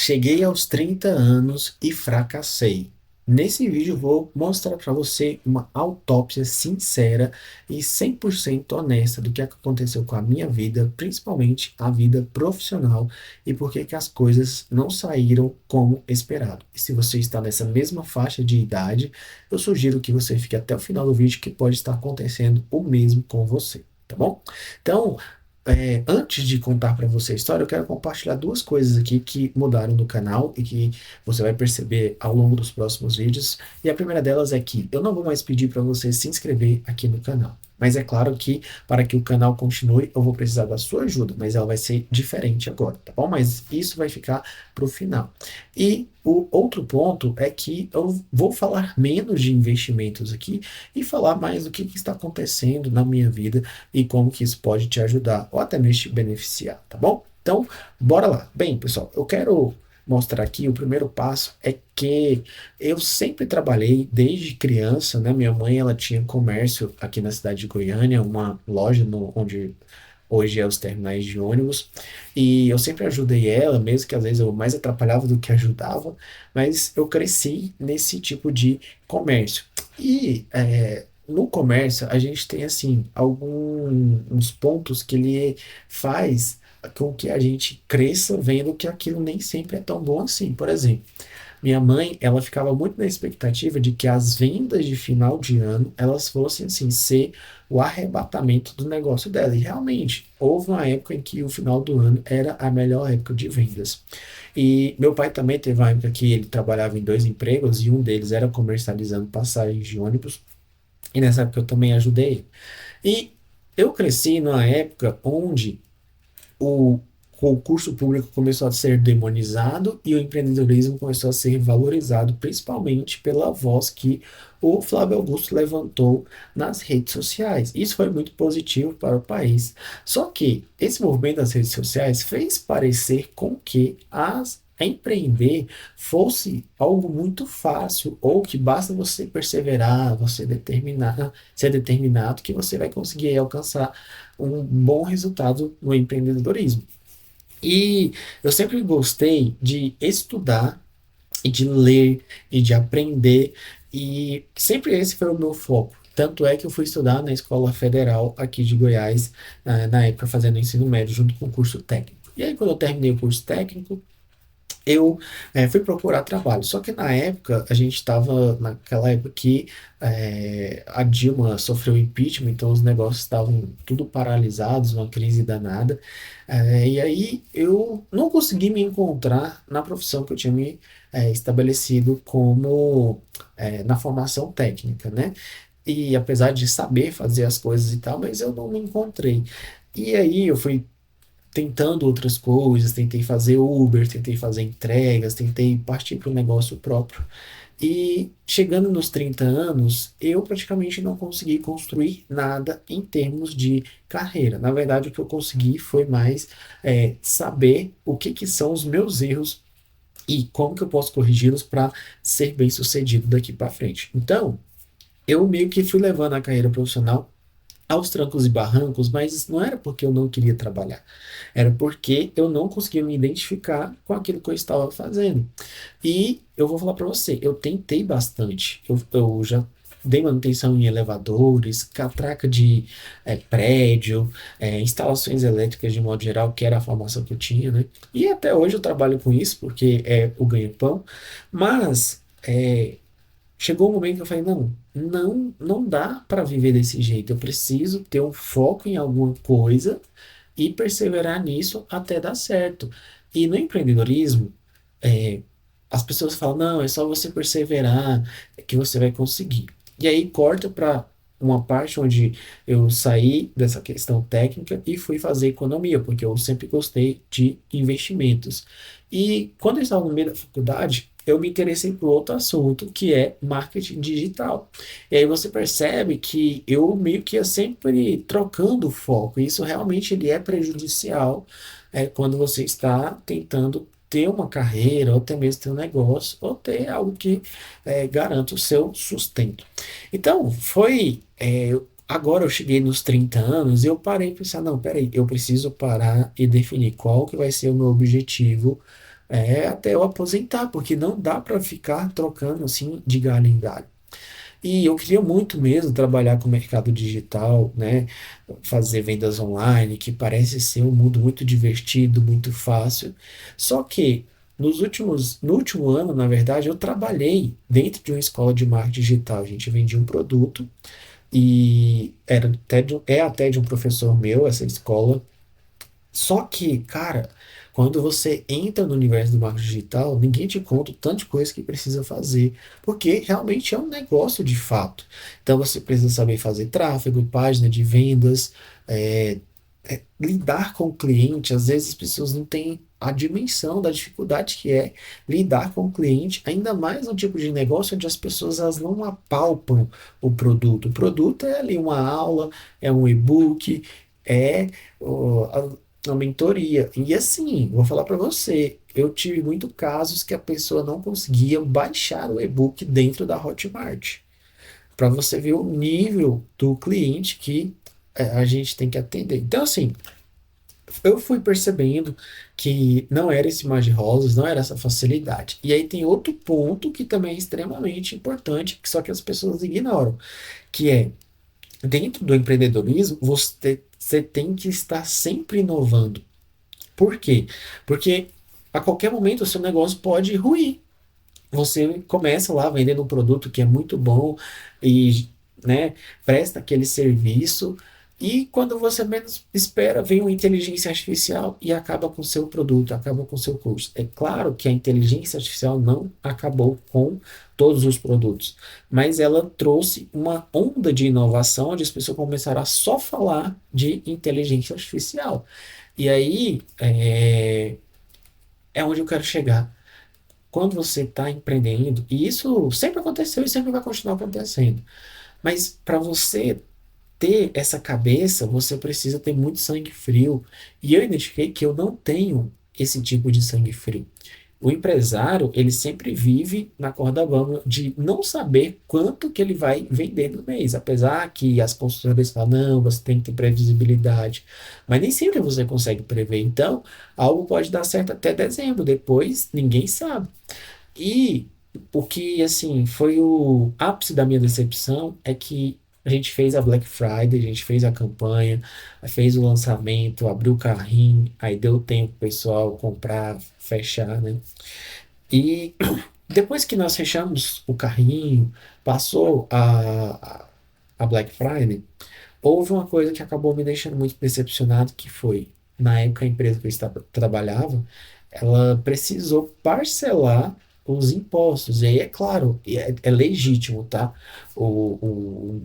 Cheguei aos 30 anos e fracassei. Nesse vídeo vou mostrar para você uma autópsia sincera e 100% honesta do que aconteceu com a minha vida, principalmente a vida profissional e por que que as coisas não saíram como esperado. E se você está nessa mesma faixa de idade, eu sugiro que você fique até o final do vídeo que pode estar acontecendo o mesmo com você, tá bom? Então, antes de contar para você a história, eu quero compartilhar duas coisas aqui que mudaram no canal e que você vai perceber ao longo dos próximos vídeos. E a primeira delas é que eu não vou mais pedir para você se inscrever aqui no canal. Mas é claro que para que o canal continue, eu vou precisar da sua ajuda, mas ela vai ser diferente agora, tá bom? Mas isso vai ficar para o final. E o outro ponto é que eu vou falar menos de investimentos aqui e falar mais do que está acontecendo na minha vida e como que isso pode te ajudar ou até mesmo te beneficiar, tá bom? Então, bora lá. Bem, pessoal, eu quero mostrar aqui o primeiro passo é que eu sempre trabalhei desde criança, né? Minha mãe, ela tinha comércio aqui na cidade de Goiânia, uma loja onde hoje é os terminais de ônibus, e eu sempre ajudei ela, mesmo que às vezes eu mais atrapalhava do que ajudava, mas eu cresci nesse tipo de comércio. E no comércio a gente tem assim alguns pontos que ele faz com que a gente cresça vendo que aquilo nem sempre é tão bom assim. Por exemplo, minha mãe, ela ficava muito na expectativa de que as vendas de final de ano, elas fossem, assim, ser o arrebatamento do negócio dela. E realmente, houve uma época em que o final do ano era a melhor época de vendas. E meu pai também teve uma época que ele trabalhava em dois empregos e um deles era comercializando passagens de ônibus. E nessa época eu também ajudei ele. E eu cresci numa época onde o concurso público começou a ser demonizado e o empreendedorismo começou a ser valorizado, principalmente pela voz que o Flávio Augusto levantou nas redes sociais. Isso foi muito positivo para o país. Só que esse movimento das redes sociais fez parecer com que empreender fosse algo muito fácil, ou que basta você perseverar, você determinar, ser determinado, que você vai conseguir alcançar um bom resultado no empreendedorismo. E eu sempre gostei de estudar e de ler e de aprender, e sempre esse foi o meu foco. Tanto é que eu fui estudar na Escola Federal aqui de Goiás, na época fazendo ensino médio junto com o curso técnico. E aí, quando eu terminei o curso técnico, eu fui procurar trabalho. Só que na época, a gente estava naquela época que a Dilma sofreu impeachment, então os negócios estavam tudo paralisados, uma crise danada. E aí eu não consegui me encontrar na profissão que eu tinha me estabelecido como na formação técnica, né? E apesar de saber fazer as coisas e tal, mas eu não me encontrei. E aí eu fui tentando outras coisas, tentei fazer Uber, tentei fazer entregas, tentei partir para um negócio próprio. E chegando nos 30 anos, eu praticamente não consegui construir nada em termos de carreira. Na verdade, o que eu consegui foi mais saber o que que são os meus erros e como que eu posso corrigi-los para ser bem sucedido daqui para frente. Então, eu meio que fui levando a carreira profissional aos trancos e barrancos, mas não era porque eu não queria trabalhar, era porque eu não conseguia me identificar com aquilo que eu estava fazendo. E eu vou falar para você, eu tentei bastante, eu já dei manutenção em elevadores, catraca de prédio, instalações elétricas de modo geral, que era a formação que eu tinha, né? E até hoje eu trabalho com isso, porque é o ganha-pão, mas chegou um momento que eu falei, não dá para viver desse jeito. Eu preciso ter um foco em alguma coisa e perseverar nisso até dar certo. E no empreendedorismo, é, as pessoas falam, não, é só você perseverar que você vai conseguir. E aí corta para uma parte onde eu saí dessa questão técnica e fui fazer economia, porque eu sempre gostei de investimentos. E quando eu estava no meio da faculdade, eu me interessei por outro assunto, que é marketing digital. E aí você percebe que eu meio que ia sempre trocando o foco. E isso realmente ele é prejudicial quando você está tentando ter uma carreira, ou até mesmo ter um negócio, ou ter algo que garanta o seu sustento. Então, agora eu cheguei nos 30 anos e eu parei e pensar, não, peraí, eu preciso parar e definir qual que vai ser o meu objetivo até eu aposentar, porque não dá para ficar trocando assim de galho em galho. E eu queria muito mesmo trabalhar com o mercado digital, né? Fazer vendas online, que parece ser um mundo muito divertido, muito fácil. Só que no último ano, na verdade, eu trabalhei dentro de uma escola de marketing digital. A gente vendia um produto e é até de um professor meu essa escola. Só que, cara, quando você entra no universo do marketing digital, ninguém te conta o tanto de coisa que precisa fazer, porque realmente é um negócio de fato. Então você precisa saber fazer tráfego, página de vendas, é, lidar com o cliente. Às vezes as pessoas não têm a dimensão da dificuldade que é lidar com o cliente, ainda mais no tipo de negócio onde as pessoas elas não apalpam o produto. O produto é ali uma aula, é um e-book, é uma mentoria. E assim, vou falar para você, eu tive muitos casos que a pessoa não conseguia baixar o e-book dentro da Hotmart. Para você ver o nível do cliente que a gente tem que atender. Então, assim, eu fui percebendo que não era esse mar de rosas, não era essa facilidade. E aí tem outro ponto que também é extremamente importante, que só que as pessoas ignoram, que é dentro do empreendedorismo, você tem que estar sempre inovando. Por quê? Porque a qualquer momento o seu negócio pode ruir. Você começa lá vendendo um produto que é muito bom e, né, presta aquele serviço e quando você menos espera, vem uma inteligência artificial e acaba com o seu produto, acaba com o seu curso. É claro que a inteligência artificial não acabou com todos os produtos, mas ela trouxe uma onda de inovação onde as pessoas começaram a só falar de inteligência artificial. E aí é onde eu quero chegar. Quando você está empreendendo, e isso sempre aconteceu e sempre vai continuar acontecendo, mas para você ter essa cabeça, você precisa ter muito sangue frio. E eu identifiquei que eu não tenho esse tipo de sangue frio. O empresário, ele sempre vive na corda bamba de não saber quanto que ele vai vender no mês, apesar que as consultoras falam, não, você tem que ter previsibilidade, mas nem sempre você consegue prever. Então, algo pode dar certo até dezembro, depois ninguém sabe. E o que, assim, foi o ápice da minha decepção é que a gente fez a Black Friday, a gente fez a campanha, fez o lançamento, abriu o carrinho, aí deu tempo pro pessoal comprar, fechar, né? E depois que nós fechamos o carrinho, passou a Black Friday, houve uma coisa que acabou me deixando muito decepcionado, que foi, na época, a empresa que eu trabalhava, ela precisou parcelar os impostos. E aí, é claro, é legítimo, tá? O,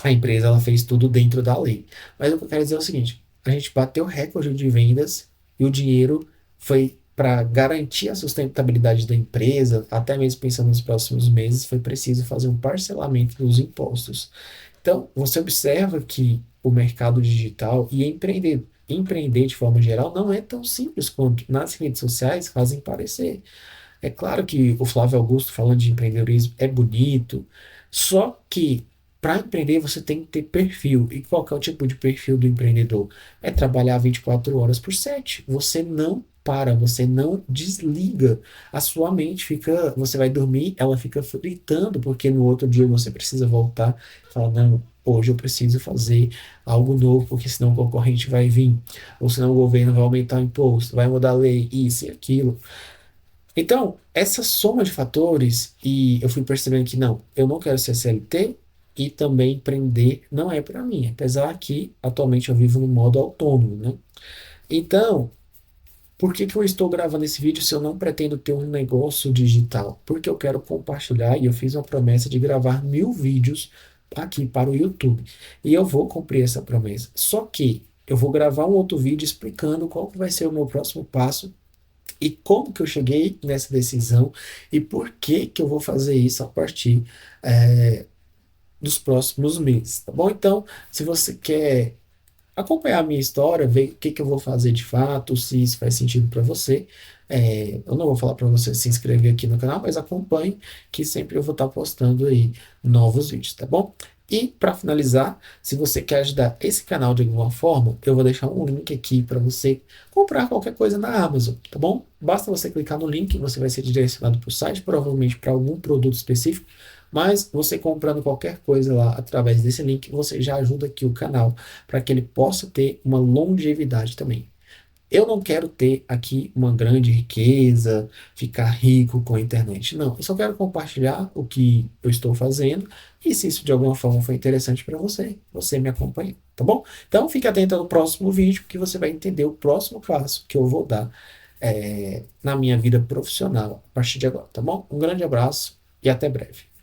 a empresa ela fez tudo dentro da lei. Mas o que eu quero dizer é o seguinte: a gente bateu recorde de vendas e o dinheiro foi para garantir a sustentabilidade da empresa, até mesmo pensando nos próximos meses, foi preciso fazer um parcelamento dos impostos. Então, você observa que o mercado digital e empreender de forma geral não é tão simples quanto nas redes sociais fazem parecer. É claro que o Flávio Augusto falando de empreendedorismo é bonito, só que para empreender você tem que ter perfil. E qual que é o tipo de perfil do empreendedor? É trabalhar 24 horas por 7. Você não para, você não desliga. A sua mente fica, você vai dormir, ela fica fritando, porque no outro dia você precisa voltar e falar, não, hoje eu preciso fazer algo novo, porque senão o concorrente vai vir, ou senão o governo vai aumentar o imposto, vai mudar a lei, isso e aquilo. Então, essa soma de fatores, e eu fui percebendo que não, eu não quero ser CLT e também empreender não é para mim, apesar que atualmente eu vivo no modo autônomo, né? Então, por que que eu estou gravando esse vídeo se eu não pretendo ter um negócio digital? Porque eu quero compartilhar e eu fiz uma promessa de gravar 1.000 vídeos aqui para o YouTube. E eu vou cumprir essa promessa. Só que eu vou gravar um outro vídeo explicando qual que vai ser o meu próximo passo e como que eu cheguei nessa decisão e por que que eu vou fazer isso a partir dos próximos meses, tá bom? Então, se você quer acompanhar a minha história, ver o que que eu vou fazer de fato, se isso faz sentido para você, eu não vou falar para você se inscrever aqui no canal, mas acompanhe que sempre eu vou estar postando aí novos vídeos, tá bom? E para finalizar, se você quer ajudar esse canal de alguma forma, eu vou deixar um link aqui para você comprar qualquer coisa na Amazon, tá bom? Basta você clicar no link, você vai ser direcionado para o site, provavelmente para algum produto específico, mas você comprando qualquer coisa lá através desse link, você já ajuda aqui o canal para que ele possa ter uma longevidade também. Eu não quero ter aqui uma grande riqueza, ficar rico com a internet. Não, eu só quero compartilhar o que eu estou fazendo e se isso de alguma forma foi interessante para você, você me acompanha, tá bom? Então fique atento no próximo vídeo que você vai entender o próximo passo que eu vou dar na minha vida profissional a partir de agora, tá bom? Um grande abraço e até breve.